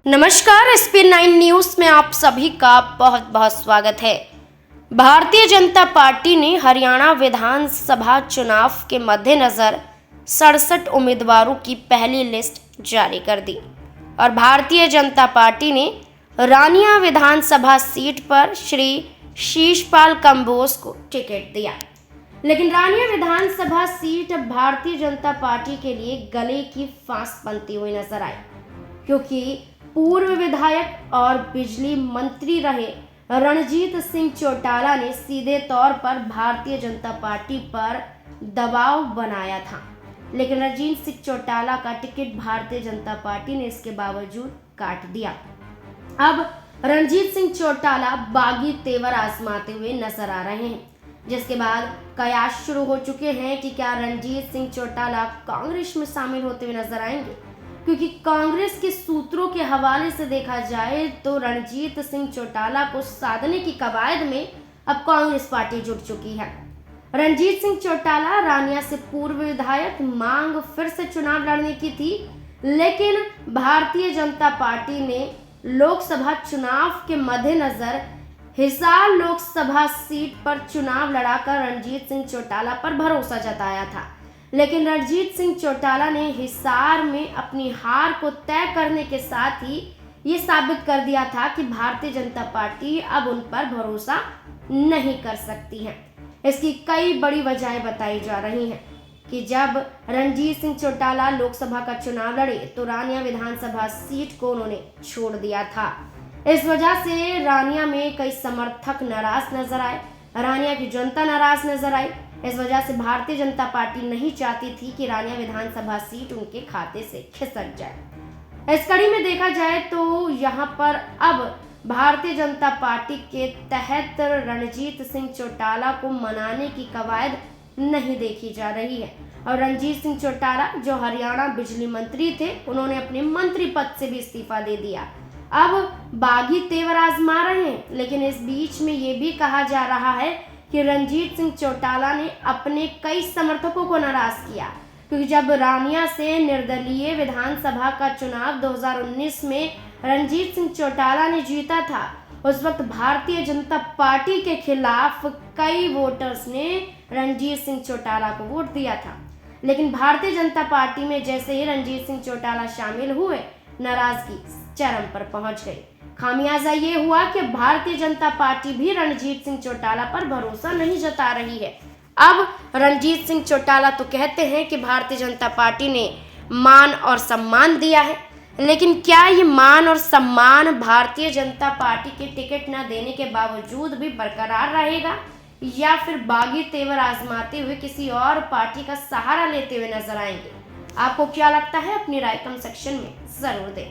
नमस्कार, SP9 news में आप सभी का बहुत बहुत स्वागत है। भारतीय जनता पार्टी ने हरियाणा विधानसभा चुनाव के मद्देनज़र 67 उम्मीदवारों की पहली लिस्ट जारी कर दी और भारतीय जनता पार्टी ने रानिया विधानसभा सीट पर श्री शीशपाल कंबोज को टिकट दिया। लेकिन रानिया विधानसभा सीट अब भारतीय जनता पार्टी के लिए गले की फांस बनती हुई नजर आई, क्योंकि पूर्व विधायक और बिजली मंत्री रहे रणजीत सिंह चौटाला ने सीधे तौर पर भारतीय जनता पार्टी पर दबाव बनाया था। लेकिन रणजीत सिंह चौटाला का टिकट भारतीय जनता पार्टी ने इसके बावजूद काट दिया। अब रणजीत सिंह चौटाला बागी तेवर आजमाते हुए नजर आ रहे हैं, जिसके बाद कयास शुरू हो चुके हैं कि क्या रणजीत सिंह चौटाला कांग्रेस में शामिल होते हुए नजर आएंगे, क्योंकि कांग्रेस के सूत्रों के हवाले से देखा जाए तो रणजीत सिंह चौटाला को साधने की कवायद में अब कांग्रेस पार्टी जुट चुकी है। रणजीत सिंह चौटाला रानिया से पूर्व विधायक, मांग फिर से चुनाव लड़ने की थी, लेकिन भारतीय जनता पार्टी ने लोकसभा चुनाव के मद्देनजर हिसार लोकसभा सीट पर चुनाव लड़ाकर रणजीत सिंह चौटाला पर भरोसा जताया था। लेकिन रणजीत सिंह चौटाला ने हिसार में अपनी हार को तय करने के साथ ही ये साबित कर दिया था कि भारतीय जनता पार्टी अब उन पर भरोसा नहीं कर सकती है। इसकी कई बड़ी वजहें बताई जा रही हैं कि जब रणजीत सिंह चौटाला लोकसभा का चुनाव लड़े तो रानिया विधानसभा सीट को उन्होंने छोड़ दिया था। इस वजह से रानिया में कई समर्थक नाराज नजर आए, रानिया की जनता नाराज नजर आई। इस वजह से भारतीय जनता पार्टी नहीं चाहती थी कि रानिया विधानसभा सीट उनके खाते से खिसक जाए। इस कड़ी में देखा जाए तो यहाँ पर अब भारतीय जनता पार्टी के तहत रणजीत सिंह चौटाला को मनाने की कवायद नहीं देखी जा रही है। और रणजीत सिंह चौटाला जो हरियाणा बिजली मंत्री थे, उन्होंने अपने मंत्री पद से भी इस्तीफा दे दिया, अब बागी तेवर आजमा रहे हैं। लेकिन इस बीच में ये भी कहा जा रहा है कि रणजीत सिंह चौटाला ने अपने कई समर्थकों को नाराज किया, क्योंकि जब रानिया से निर्दलीय विधानसभा का चुनाव 2019 में रणजीत सिंह चौटाला ने जीता था, उस वक्त भारतीय जनता पार्टी के खिलाफ कई वोटर्स ने रणजीत सिंह चौटाला को वोट दिया था। लेकिन भारतीय जनता पार्टी में जैसे ही रणजीत सिंह चौटाला शामिल हुए, नाराजगी चरम पर पहुंच गई। खामियाजा ये हुआ कि भारतीय जनता पार्टी भी रणजीत सिंह चौटाला पर भरोसा नहीं जता रही है। अब रणजीत सिंह चौटाला तो कहते हैं कि भारतीय जनता पार्टी ने मान और सम्मान दिया है, लेकिन क्या ये मान और सम्मान भारतीय जनता पार्टी के टिकट न देने के बावजूद भी बरकरार रहेगा, या फिर बागी तेवर आजमाते हुए किसी और पार्टी का सहारा लेते हुए नजर आएंगे? आपको क्या लगता है? अपनी राय कमेंट सेक्शन में जरूर दें।